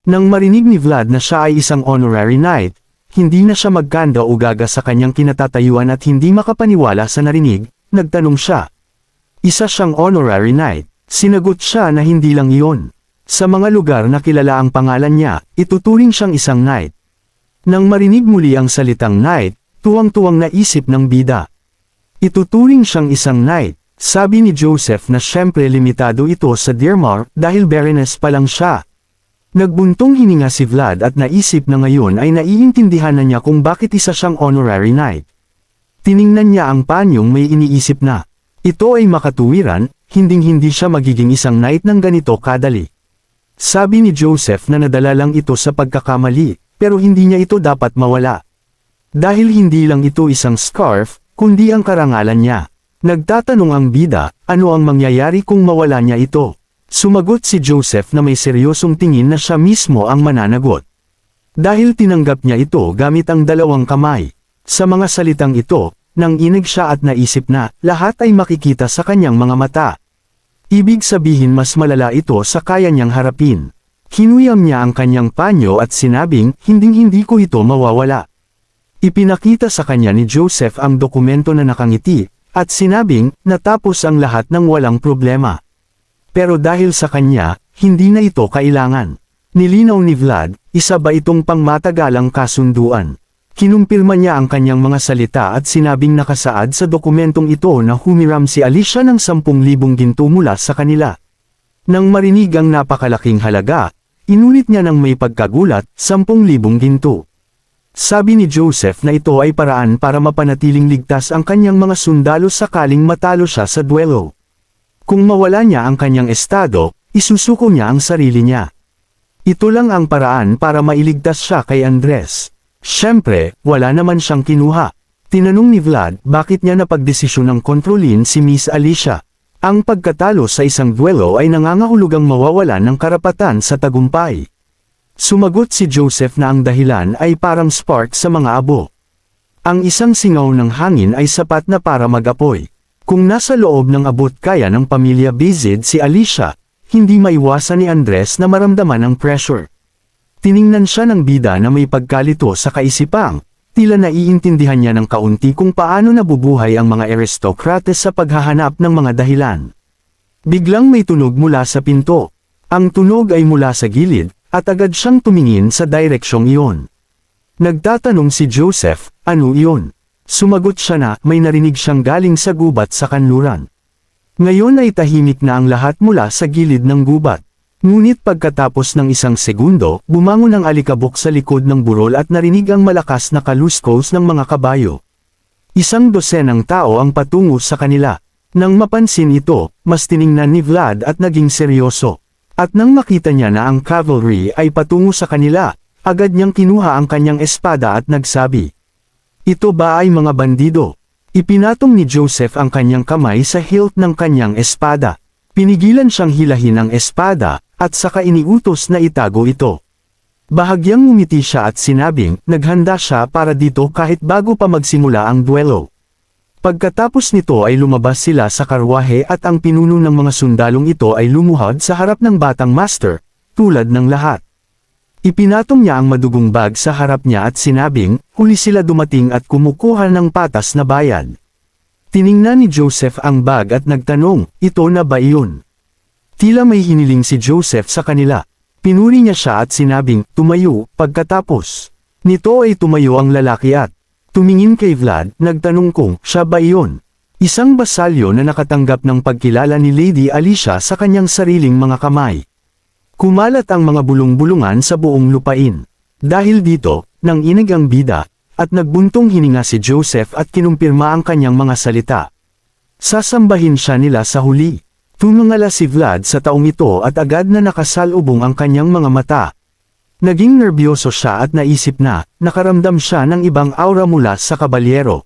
Nang marinig ni Vlad na siya ay isang honorary knight, hindi na siya magkanda o gaga sa kanyang kinatatayuan at hindi makapaniwala sa narinig, nagtanong siya. Isa siyang honorary knight. Sinagot siya na hindi lang iyon. Sa mga lugar na kilala ang pangalan niya, ituturing siyang isang knight. Nang marinig muli ang salitang knight, tuwang-tuwang naisip ng bida. Ituturing siyang isang knight, sabi ni Joseph na syempre limitado ito sa Dearmar dahil Baroness pa lang siya. Nagbuntong hininga si Vlad at naisip na ngayon ay naiintindihan na niya kung bakit isa siyang honorary knight. Tiningnan niya ang panyong may iniisip na. Ito ay makatuwiran, hinding-hindi siya magiging isang knight ng ganito kadali. Sabi ni Joseph na nadala lang ito sa pagkakamali, pero hindi niya ito dapat mawala. Dahil hindi lang ito isang scarf, kundi ang karangalan niya. Nagtatanong ang bida, ano ang mangyayari kung mawala niya ito? Sumagot si Joseph na may seryosong tingin na siya mismo ang mananagot. Dahil tinanggap niya ito gamit ang dalawang kamay. Sa mga salitang ito, nang inig siya at naisip na, lahat ay makikita sa kanyang mga mata. Ibig sabihin mas malala ito sa kaya niyang harapin. Hinuyam niya ang kanyang panyo at sinabing, hinding-hindi ko ito mawawala. Ipinakita sa kanya ni Joseph ang dokumento na nakangiti, at sinabing, natapos ang lahat ng walang problema. Pero dahil sa kanya, hindi na ito kailangan. Nilinaw ni Vlad, isa ba itong pangmatagalang kasunduan? Kinumpirma niya ang kanyang mga salita at sinabing nakasaad sa dokumentong ito na humiram si Alicia ng 10,000 ginto mula sa kanila. Nang marinig ang napakalaking halaga, inulit niya ng may pagkagulat, 10,000 ginto. Sabi ni Joseph na ito ay paraan para mapanatiling ligtas ang kanyang mga sundalo sakaling matalo siya sa duelo. Kung mawala niya ang kanyang estado, isusuko niya ang sarili niya. Ito lang ang paraan para mailigtas siya kay Andres. Siyempre, wala naman siyang kinuha. Tinanong ni Vlad bakit niya napagdesisyon ng kontrolin si Miss Alicia. Ang pagkatalo sa isang duelo ay nangangahulugang mawawalan ng karapatan sa tagumpay. Sumagot si Joseph na ang dahilan ay parang spark sa mga abo. Ang isang singaw ng hangin ay sapat na para mag-apoy. Kung nasa loob ng abot kaya ng pamilya Bizid si Alicia, hindi maiwasan ni Andres na maramdaman ang pressure. Tiningnan siya ng bida na may pagkalito sa kaisipang, tila naiintindihan niya ng kaunti kung paano nabubuhay ang mga aristokrates sa paghahanap ng mga dahilan. Biglang may tunog mula sa pinto. Ang tunog ay mula sa gilid, at agad siyang tumingin sa direksyong iyon. Nagtatanong si Joseph, ano iyon? Sumagot siya na may narinig siyang galing sa gubat sa kanluran. Ngayon ay tahimik na ang lahat mula sa gilid ng gubat. Ngunit pagkatapos ng isang segundo, bumangon ang alikabok sa likod ng burol at narinig ang malakas na kaluskos ng mga kabayo. Isang dosenang tao ang patungo sa kanila. Nang mapansin ito, mas tiningnan ni Vlad at naging seryoso. At nang makita niya na ang cavalry ay patungo sa kanila, agad niyang kinuha ang kanyang espada at nagsabi, "Ito ba ay mga bandido?" Ipinatong ni Joseph ang kanyang kamay sa hilt ng kanyang espada. Pinigilan siyang hilahin ang espada, at saka iniutos na itago ito. Bahagyang ngumiti siya at sinabing, naghanda siya para dito kahit bago pa magsimula ang duelo. Pagkatapos nito ay lumabas sila sa karwahe at ang pinuno ng mga sundalong ito ay lumuhod sa harap ng batang master, tulad ng lahat. Ipinatong niya ang madugong bag sa harap niya at sinabing, huli sila dumating at kumukuha ng patas na bayad. Tiningnan ni Joseph ang bag at nagtanong, ito na ba iyon? Tila may hiniling si Joseph sa kanila. Pinuri niya siya at sinabing, tumayo, pagkatapos. Nito ay tumayo ang lalaki at tumingin kay Vlad, nagtanong kung, siya ba iyon? Isang basalyo na nakatanggap ng pagkilala ni Lady Alicia sa kanyang sariling mga kamay. Kumalat ang mga bulong-bulungan sa buong lupain. Dahil dito, nang inig ang bida, at nagbuntong hininga si Joseph at kinumpirma ang kanyang mga salita. Sasambahin siya nila sa huli. Tumangala si Vlad sa taong ito at agad na nakasalubong ang kanyang mga mata. Naging nerbiyoso siya at naisip na, nakaramdam siya ng ibang aura mula sa kabalyero.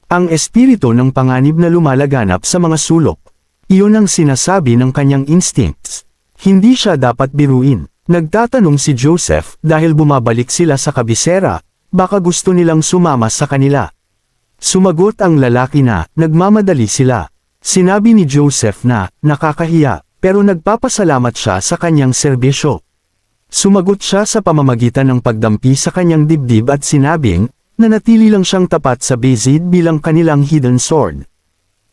Ang espiritu ng panganib na lumalaganap sa mga sulok. Iyon ang sinasabi ng kanyang instincts. Hindi siya dapat biruin. Nagtatanong si Joseph dahil bumabalik sila sa kabisera, baka gusto nilang sumama sa kanila. Sumagot ang lalaki na, nagmamadali sila. Sinabi ni Joseph na, nakakahiya, pero nagpapasalamat siya sa kanyang serbisyo. Sumagot siya sa pamamagitan ng pagdampi sa kanyang dibdib at sinabing, nanatili lang siyang tapat sa Bayezid bilang kanilang hidden sword.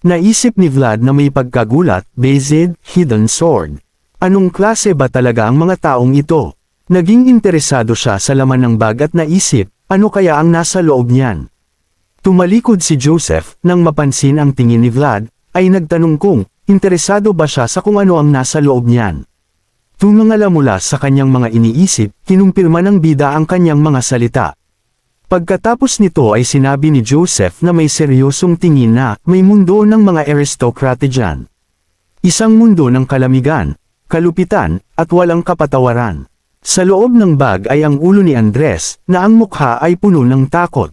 Naisip ni Vlad na may pagkagulat, Bayezid, hidden sword. Anong klase ba talaga ang mga taong ito? Naging interesado siya sa laman ng bag at naisip, ano kaya ang nasa loob niyan? Tumalikod si Joseph, nang mapansin ang tingin ni Vlad, ay nagtanong kung, interesado ba siya sa kung ano ang nasa loob niyan. Tumangala mula sa kanyang mga iniisip, kinumpirma ng bida ang kanyang mga salita. Pagkatapos nito ay sinabi ni Joseph na may seryosong tingin na may mundo ng mga aristokrate dyan. Isang mundo ng kalamigan, kalupitan, at walang kapatawaran. Sa loob ng bag ay ang ulo ni Andres, na ang mukha ay puno ng takot.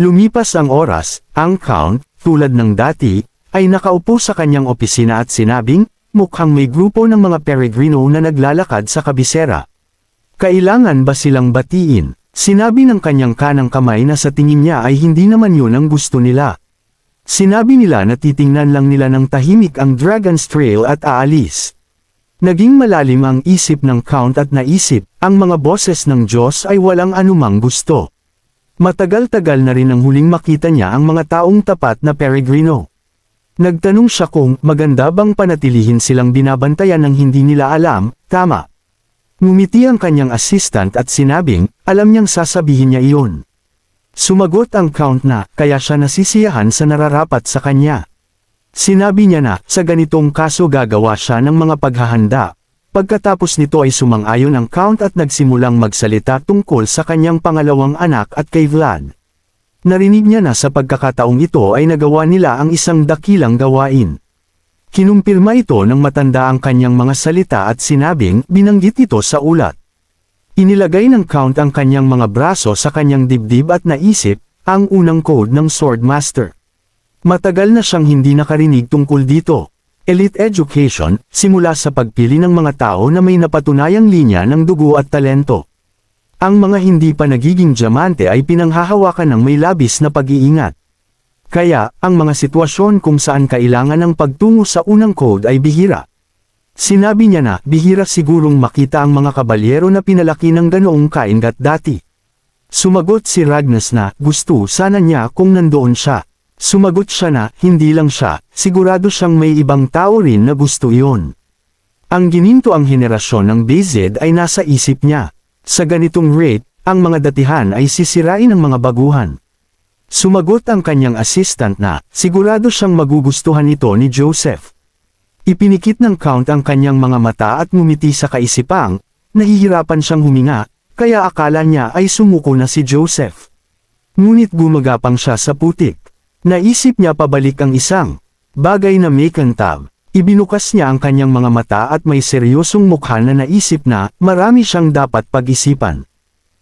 Lumipas ang oras, ang Count, tulad ng dati, ay nakaupo sa kanyang opisina at sinabing, mukhang may grupo ng mga peregrino na naglalakad sa kabisera. Kailangan ba silang batiin? Sinabi ng kanyang kanang kamay na sa tingin niya ay hindi naman yun ang gusto nila. Sinabi nila na titingnan lang nila ng tahimik ang Dragon's Trail at aalis. Naging malalim ang isip ng Count at naisip, ang mga boses ng Diyos ay walang anumang gusto. Matagal-tagal na rin ang huling makita niya ang mga taong tapat na peregrino. Nagtanong siya kung maganda bang panatilihin silang binabantayan ng hindi nila alam, tama. Ngumiti ang kanyang assistant at sinabing, alam niyang sasabihin niya iyon. Sumagot ang Count na, kaya siya nasisiyahan sa nararapat sa kanya. Sinabi niya na, sa ganitong kaso gagawa siya ng mga paghahanda. Pagkatapos nito ay sumang-ayon ang Count at nagsimulang magsalita tungkol sa kanyang pangalawang anak at kay Vlad. Narinig niya na sa pagkakataong ito ay nagawa nila ang isang dakilang gawain. Kinumpirma ito ng matanda ang kanyang mga salita at sinabing, binanggit ito sa ulat. Inilagay ng Count ang kanyang mga braso sa kanyang dibdib at naisip, ang unang code ng Swordmaster. Matagal na siyang hindi nakarinig tungkol dito. Elite education, simula sa pagpili ng mga tao na may napatunayang linya ng dugo at talento. Ang mga hindi pa nagiging diamante ay pinanghahawakan ng may labis na pag-iingat. Kaya, ang mga sitwasyon kung saan kailangan ng pagtungo sa unang code ay bihira. Sinabi niya na, bihira sigurong makita ang mga kabalyero na pinalaki ng ganoong kaingat dati. Sumagot si Ragnas na, gusto sana niya kung nandoon siya. Sumagot siya na, hindi lang siya, sigurado siyang may ibang tao rin na gusto iyon. Ang gininto ang henerasyon ng Bayezid ay nasa isip niya. Sa ganitong rate, ang mga datihan ay sisirain ng mga baguhan. Sumagot ang kanyang assistant na, sigurado siyang magugustuhan ito ni Joseph. Ipinikit ng Count ang kanyang mga mata at ngumiti sa kaisipang, nahihirapan siyang huminga, kaya akala niya ay sumuko na si Joseph. Ngunit gumagapang siya sa putik. Naisip niya pabalik ang isang bagay na may kantab. Ibinukas niya ang kanyang mga mata at may seryosong mukha na naisip na marami siyang dapat pag-isipan.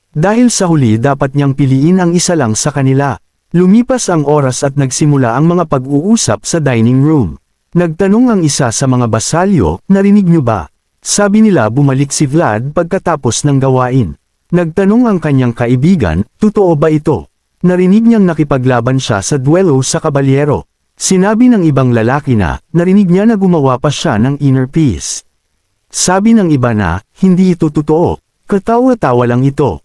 Dahil sa huli dapat niyang piliin ang isa lang sa kanila. Lumipas ang oras at nagsimula ang mga pag-uusap sa dining room. Nagtanong ang isa sa mga basalyo, narinig niyo ba? Sabi nila bumalik si Vlad pagkatapos ng gawain. Nagtanong ang kanyang kaibigan, totoo ba ito? Narinig niyang nakipaglaban siya sa duelo sa kabalyero. Sinabi ng ibang lalaki na, narinig niya na gumawa pa siya ng inner peace. Sabi ng iba na, hindi ito totoo, katawa-tawa lang ito.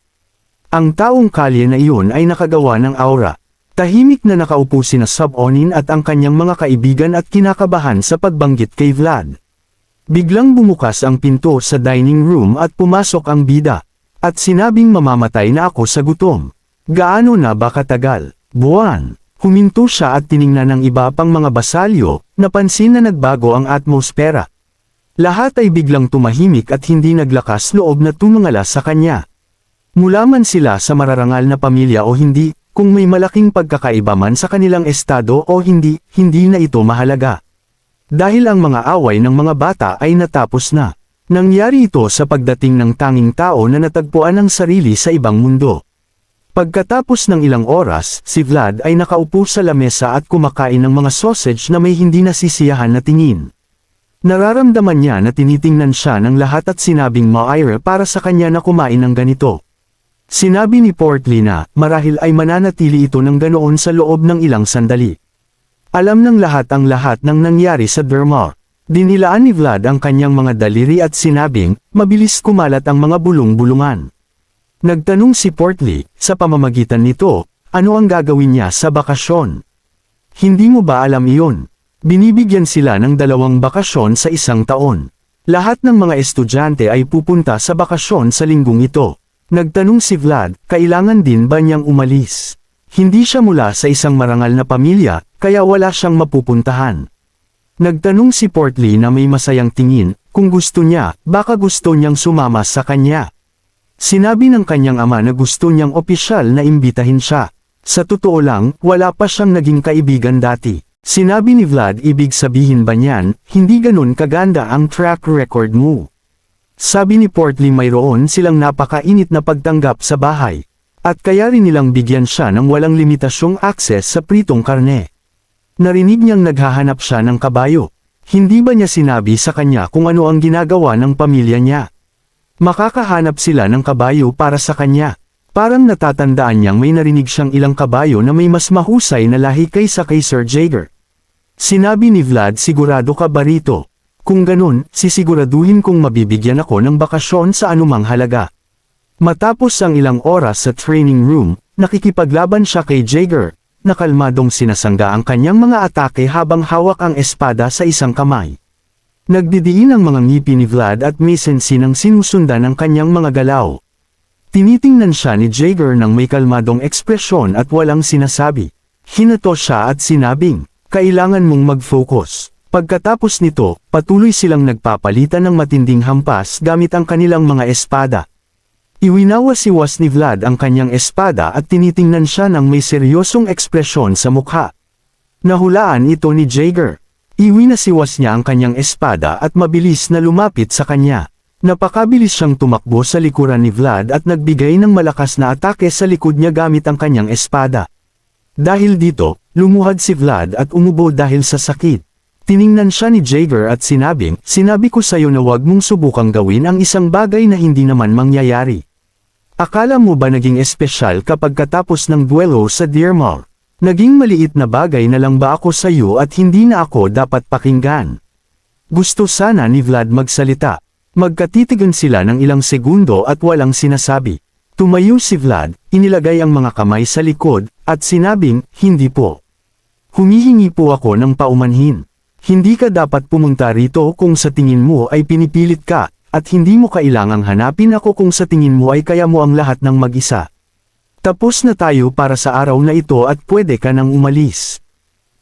Ang taong kalye na iyon ay nakagawa ng aura. Tahimik na nakaupo sina Sub-Onin at ang kanyang mga kaibigan at kinakabahan sa pagbanggit kay Vlad. Biglang bumukas ang pinto sa dining room at pumasok ang bida. At sinabing mamamatay na ako sa gutom. Gaano na ba katagal? Buwan. Huminto siya at tiningnan ng iba pang mga basalyo, napansin na nagbago ang atmosfera. Lahat ay biglang tumahimik at hindi naglakas loob na tumangala sa kanya. Mula man sila sa mararangal na pamilya o hindi, kung may malaking pagkakaiba man sa kanilang estado o hindi, hindi na ito mahalaga. Dahil ang mga away ng mga bata ay natapos na. Nangyari ito sa pagdating ng tanging tao na natagpuan ang sarili sa ibang mundo. Pagkatapos ng ilang oras, si Vlad ay nakaupo sa lamesa at kumakain ng mga sausage na may hindi nasisiyahan na tingin. Nararamdaman niya na tinitingnan siya ng lahat at sinabing maaire para sa kanya na kumain ng ganito. Sinabi ni Portly na, marahil ay mananatili ito ng ganoon sa loob ng ilang sandali. Alam ng lahat ang lahat ng nangyari sa Dermar. Dinilaan ni Vlad ang kanyang mga daliri at sinabing, mabilis kumalat ang mga bulong-bulungan. Nagtanong si Portly, sa pamamagitan nito, ano ang gagawin niya sa bakasyon? Hindi mo ba alam iyon? Binibigyan sila ng 2 bakasyon sa isang taon. Lahat ng mga estudyante ay pupunta sa bakasyon sa linggong ito. Nagtanong si Vlad, kailangan din ba niyang umalis? Hindi siya mula sa isang marangal na pamilya, kaya wala siyang mapupuntahan. Nagtanong si Portly na may masayang tingin, kung gusto niya, baka gusto niyang sumama sa kanya. Sinabi ng kanyang ama na gusto niyang opisyal na imbitahin siya. Sa totoo lang, wala pa siyang naging kaibigan dati. Sinabi ni Vlad, ibig sabihin ba niyan, hindi ganun kaganda ang track record mo? Sabi ni Portly mayroon silang napakainit na pagtanggap sa bahay. At kaya rin nilang bigyan siya ng walang limitasyong access sa pritong karne. Narinig niyang naghahanap siya ng kabayo. Hindi ba niya sinabi sa kanya kung ano ang ginagawa ng pamilya niya? Makakahanap sila ng kabayo para sa kanya. Parang natatandaan niyang may narinig siyang ilang kabayo na may mas mahusay na lahi kaysa kay Sir Jaeger. Sinabi ni Vlad, sigurado ka ba rito? Kung ganun, sisiguraduhin kong mabibigyan ako ng bakasyon sa anumang halaga. Matapos ang ilang oras sa training room, nakikipaglaban siya kay Jaeger, na kalmadong sinasangga ang kanyang mga atake habang hawak ang espada sa isang kamay. Nagdidiin ang mga ngipi ni Vlad at may sensi ng sinusundan ang kanyang mga galaw. Tinitingnan siya ni Jaeger ng may kalmadong ekspresyon at walang sinasabi. Hinato siya at sinabing, kailangan mong mag-focus. Pagkatapos nito, patuloy silang nagpapalitan ng matinding hampas gamit ang kanilang mga espada. Iwinawasiwas ni Vlad ang kanyang espada at tinitingnan siya ng may seryosong ekspresyon sa mukha. Nahulaan ito ni Jaeger. Iwinasiwas niya ang kanyang espada at mabilis na lumapit sa kanya. Napakabilis siyang tumakbo sa likuran ni Vlad at nagbigay ng malakas na atake sa likod niya gamit ang kanyang espada. Dahil dito, lumuhad si Vlad at umubo dahil sa sakit. Tiningnan siya ni Jaeger at sinabing, sinabi ko sa'yo na wag mong subukang gawin ang isang bagay na hindi naman mangyayari. Akala mo ba naging espesyal kapag katapos ng duelo sa Deer Mall? Naging maliit na bagay na lang ba ako sa'yo at hindi na ako dapat pakinggan? Gusto sana ni Vlad magsalita. Magkatitigan sila ng ilang segundo at walang sinasabi. Tumayo si Vlad, inilagay ang mga kamay sa likod, at sinabing, hindi po. Humihingi po ako ng paumanhin. Hindi ka dapat pumunta rito kung sa tingin mo ay pinipilit ka, at hindi mo kailangang hanapin ako kung sa tingin mo ay kaya mo ang lahat ng mag-isa. Tapos na tayo para sa araw na ito at pwede ka nang umalis.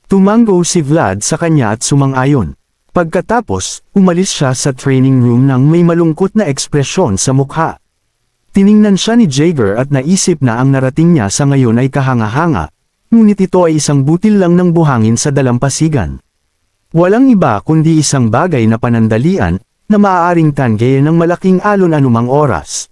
Tumango si Vlad sa kanya at sumang-ayon. Pagkatapos, umalis siya sa training room nang may malungkot na ekspresyon sa mukha. Tiningnan siya ni Jaeger at naisip na ang narating niya sa ngayon ay kahanga-hanga, ngunit ito ay isang butil lang ng buhangin sa dalampasigan. Walang iba kundi isang bagay na panandalian, na maaaring tanggayin ng malaking alon anumang oras.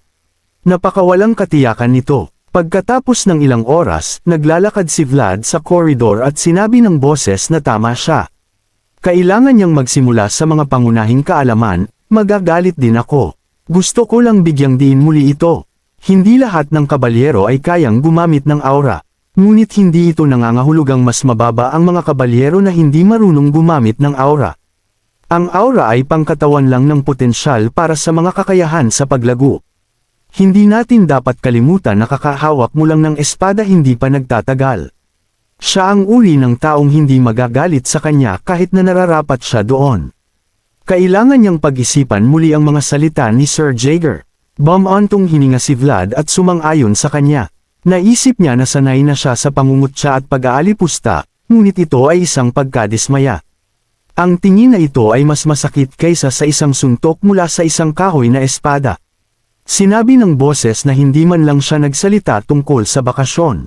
Napakawalang katiyakan nito. Pagkatapos ng ilang oras, naglalakad si Vlad sa koridor at sinabi ng boses na tama siya. Kailangan niyang magsimula sa mga pangunahing kaalaman, magagalit din ako. Gusto ko lang bigyang diin muli ito. Hindi lahat ng kabalyero ay kayang gumamit ng aura. Ngunit hindi ito nangangahulugang mas mababa ang mga kabalyero na hindi marunong gumamit ng aura. Ang aura ay pangkatawan lang ng potensyal para sa mga kakayahan sa paglago. Hindi natin dapat kalimutan na kakahawak mo lang ng espada hindi pa nagtatagal. Siya ang uri ng taong hindi magagalit sa kanya kahit na nararapat siya doon. Kailangan niyang pag-isipan muli ang mga salita ni Sir Jaeger. Bumantong hininga si Vlad at sumang-ayon sa kanya. Naisip niya na sanay na siya sa pangungutya at pag-aalipusta, ngunit ito ay isang pagkadismaya. Ang tingin na ito ay mas masakit kaysa sa isang suntok mula sa isang kahoy na espada. Sinabi ng boses na hindi man lang siya nagsalita tungkol sa bakasyon.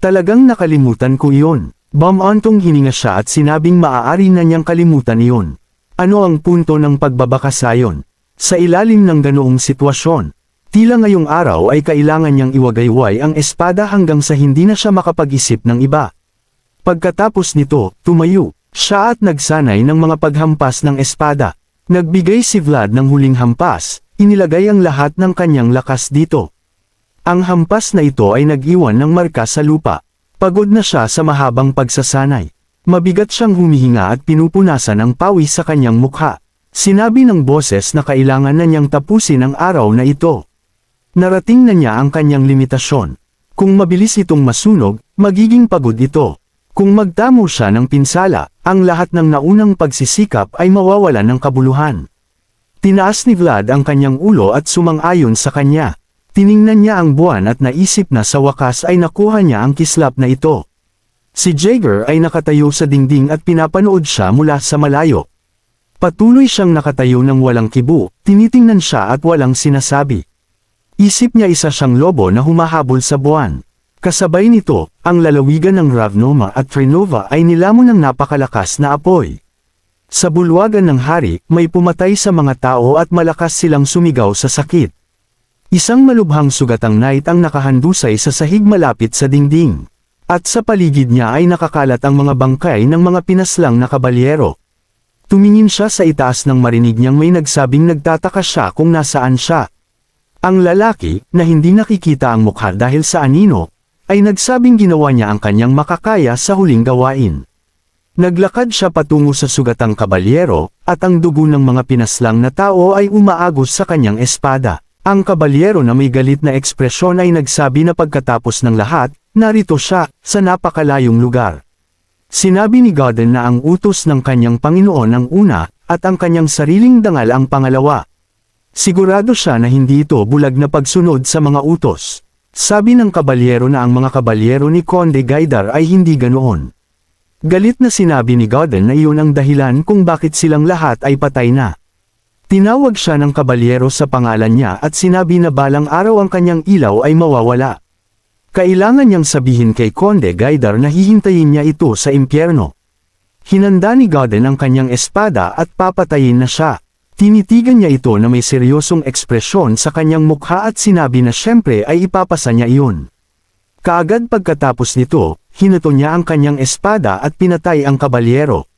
Talagang nakalimutan ko iyon. Bumantong hininga siya at sinabing maaari na niyang kalimutan iyon. Ano ang punto ng pagbabakasayon? Sa ilalim ng ganoong sitwasyon, tila ngayong araw ay kailangan niyang iwagayway ang espada hanggang sa hindi na siya makapag-isip ng iba. Pagkatapos nito, tumayo siya at nagsanay ng mga paghampas ng espada. Nagbigay si Vlad ng huling hampas, inilagay ang lahat ng kanyang lakas dito. Ang hampas na ito ay nag-iwan ng marka sa lupa. Pagod na siya sa mahabang pagsasanay. Mabigat siyang humihinga at pinupunasan ng pawis sa kanyang mukha. Sinabi ng boses na kailangan na niyang tapusin ang araw na ito. Narating na niya ang kanyang limitasyon. Kung mabilis itong masunog, magiging pagod ito. Kung magtamo siya ng pinsala, ang lahat ng naunang pagsisikap ay mawawalan ng kabuluhan. Tinaas ni Vlad ang kanyang ulo at sumang-ayon sa kanya. Tiningnan niya ang buwan at naisip na sa wakas ay nakuha niya ang kislap na ito. Si Jaeger ay nakatayo sa dingding at pinapanood siya mula sa malayo. Patuloy siyang nakatayo ng walang kibo, tinitingnan siya at walang sinasabi. Isip niya isa siyang lobo na humahabol sa buwan. Kasabay nito, ang lalawigan ng Ravnoma at Trinova ay nilamon ng napakalakas na apoy. Sa bulwagan ng hari, may pumatay sa mga tao at malakas silang sumigaw sa sakit. Isang malubhang sugatang knight ang nakahandusay sa sahig malapit sa dingding. At sa paligid niya ay nakakalat ang mga bangkay ng mga pinaslang na kabalyero. Tumingin siya sa itaas nang marinig niyang may nagsabing nagtataka siya kung nasaan siya. Ang lalaki, na hindi nakikita ang mukha dahil sa anino, ay nagsabing ginawa niya ang kanyang makakaya sa huling gawain. Naglakad siya patungo sa sugatang kabalyero, at ang dugo ng mga pinaslang na tao ay umaagos sa kanyang espada. Ang kabalyero na may galit na ekspresyon ay nagsabi na pagkatapos ng lahat, narito siya, sa napakalayong lugar. Sinabi ni Godden na ang utos ng kanyang Panginoon ang una, at ang kanyang sariling dangal ang pangalawa. Sigurado siya na hindi ito bulag na pagsunod sa mga utos. Sabi ng kabalyero na ang mga kabalyero ni Conde Gaidar ay hindi ganoon. Galit na sinabi ni Godden na iyon ang dahilan kung bakit silang lahat ay patay na. Tinawag siya ng kabalyero sa pangalan niya at sinabi na balang araw ang kanyang ilaw ay mawawala. Kailangan niyang sabihin kay Conde Gaidar na hihintayin niya ito sa impyerno. Hinanda ni Godden ang kanyang espada at papatayin na siya. Tinitigan niya ito na may seryosong ekspresyon sa kanyang mukha at sinabi na syempre ay ipapasa niya iyon. Kaagad pagkatapos nito, hinato niya ang kanyang espada at pinatay ang kabalyero.